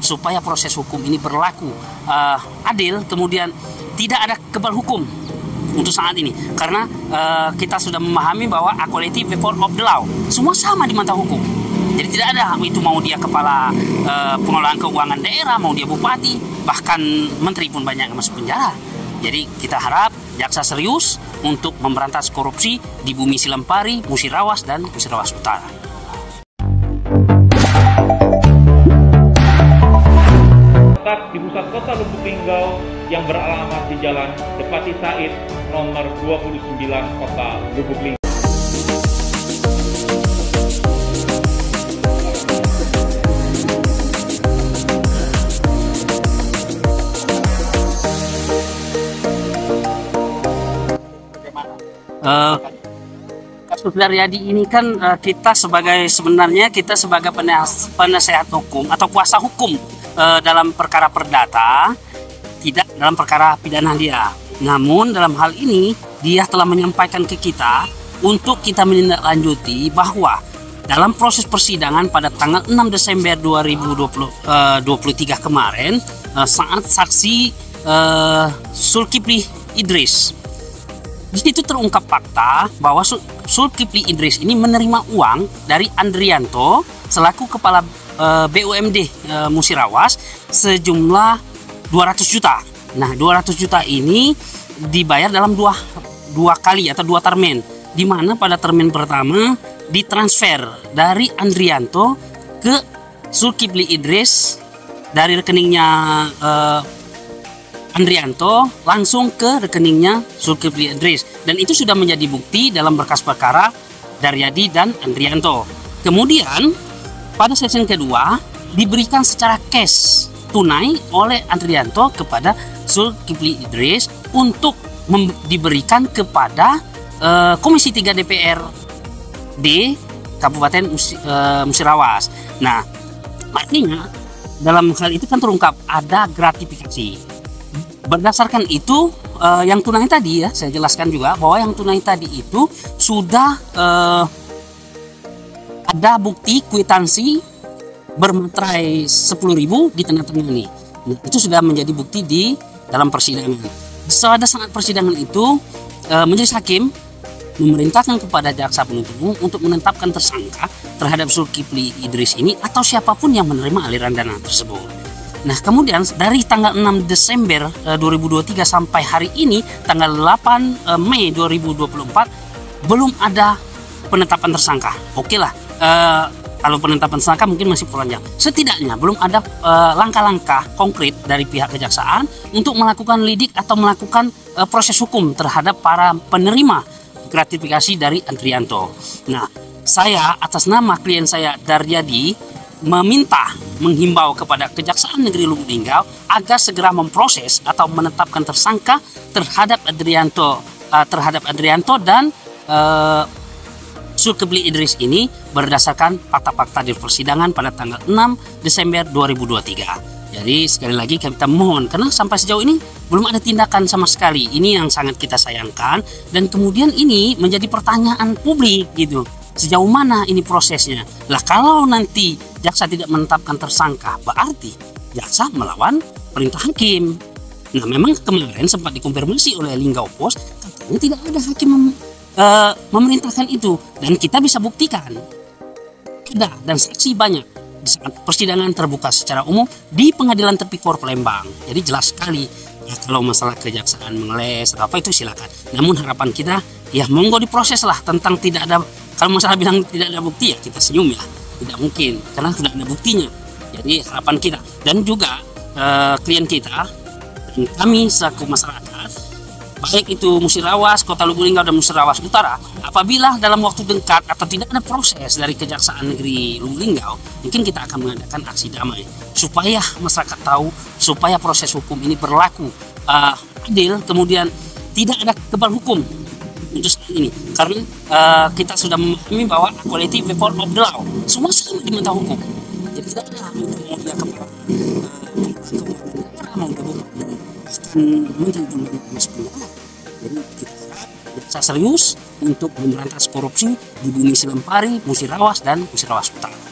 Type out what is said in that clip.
supaya proses hukum ini berlaku adil, kemudian tidak ada kebal hukum untuk saat ini, karena kita sudah memahami bahwa equality before of the law, semua sama di mata hukum. Jadi tidak ada itu mau dia kepala pengelolaan keuangan daerah, mau dia bupati, bahkan menteri pun banyak yang masuk penjara. Jadi kita harap jaksa serius untuk memberantas korupsi di Bumi Silempari, Musirawas, dan Musirawas Utara. Di pusat kota Lubuk Linggau yang beralamat di Jalan Depati Said nomor 29 Kota Lubuk Linggau. Kasus Daryadi ini kan kita sebagai penasehat hukum atau kuasa hukum dalam perkara perdata, tidak dalam perkara pidana dia. Namun dalam hal ini dia telah menyampaikan ke kita untuk kita menindaklanjuti bahwa dalam proses persidangan pada tanggal 6 Desember 2023 kemarin, saat saksi Zulkifli Idris, di situ terungkap fakta bahwa Zulkifli Idris ini menerima uang dari Andrianto selaku kepala BUMD Musirawas sejumlah 200 juta. Nah, 200 juta ini dibayar dalam dua kali atau dua termen, di mana pada termen pertama ditransfer dari Andrianto ke Zulkifli Idris dari rekeningnya Andrianto langsung ke rekeningnya Zulkifli Idris, dan itu sudah menjadi bukti dalam berkas perkara Daryadi dan Andrianto. Kemudian pada sesi kedua diberikan secara cash tunai oleh Andrianto kepada Zulkifli Idris untuk diberikan kepada Komisi 3 DPRD Kabupaten Musirawas. Nah, artinya dalam hal itu kan terungkap ada gratifikasi. Berdasarkan itu yang tunai tadi, ya saya jelaskan juga bahwa yang tunai tadi itu sudah ada bukti kwitansi bermaterai 10.000 ditandatangani. Nah, itu sudah menjadi bukti di dalam persidangan. Pada saat persidangan itu majelis hakim memerintahkan kepada jaksa penuntut umum untuk menetapkan tersangka terhadap Zulkifli Idris ini atau siapapun yang menerima aliran dana tersebut. Nah, kemudian dari tanggal 6 Desember 2023 sampai hari ini tanggal 8 Mei 2024 belum ada penetapan tersangka. Oke lah, kalau penetapan tersangka mungkin masih panjang. Setidaknya belum ada langkah-langkah konkret dari pihak kejaksaan untuk melakukan lidik atau melakukan proses hukum terhadap para penerima gratifikasi dari Andrianto. Nah, saya atas nama klien saya Daryadi menghimbau kepada Kejaksaan Negeri Lubuk Linggau agar segera memproses atau menetapkan tersangka terhadap Andrianto dan Zulkifli Idris ini berdasarkan fakta-fakta di persidangan pada tanggal 6 Desember 2023. Jadi sekali lagi kita mohon, karena sampai sejauh ini belum ada tindakan sama sekali. Ini yang sangat kita sayangkan, dan kemudian ini menjadi pertanyaan publik gitu. Sejauh mana ini prosesnya? Lah, kalau nanti jaksa tidak menetapkan tersangka, berarti jaksa melawan perintah hakim. Nah, memang kemarin sempat dikonfirmasi oleh Linggau Pos, katanya tidak ada hakim memerintahkan itu, dan kita bisa buktikan ada, dan saksi banyak di saat persidangan terbuka secara umum di Pengadilan Tipikor Palembang. Jadi jelas sekali ya, kalau masalah kejaksaan mengeles atau apa itu silakan. Namun harapan kita ya monggo diproses lah, tentang tidak ada. Kalau masalah bilang tidak ada bukti ya kita senyum ya, tidak mungkin karena sudah ada buktinya. Jadi harapan kita dan juga klien kita dan kami selaku masyarakat, baik itu Musirawas, Kota Lubuk Linggau dan Musirawas Utara, apabila dalam waktu dekat atau tidak ada proses dari Kejaksaan Negeri Lubuk Linggau, mungkin kita akan mengadakan aksi damai supaya masyarakat tahu, supaya proses hukum ini berlaku adil, kemudian tidak ada kebal hukum untuk saat ini, karena kita sudah memahami bahwa equality before of the law, semua sama di mata hukum. Jadi tidak ada mau dia kepala mau dia menteri pun banyak masuk penjara. Jadi kita harap jaksa serius untuk memberantas korupsi di Bumi Silempari, Musirawas, dan Musirawas Utara.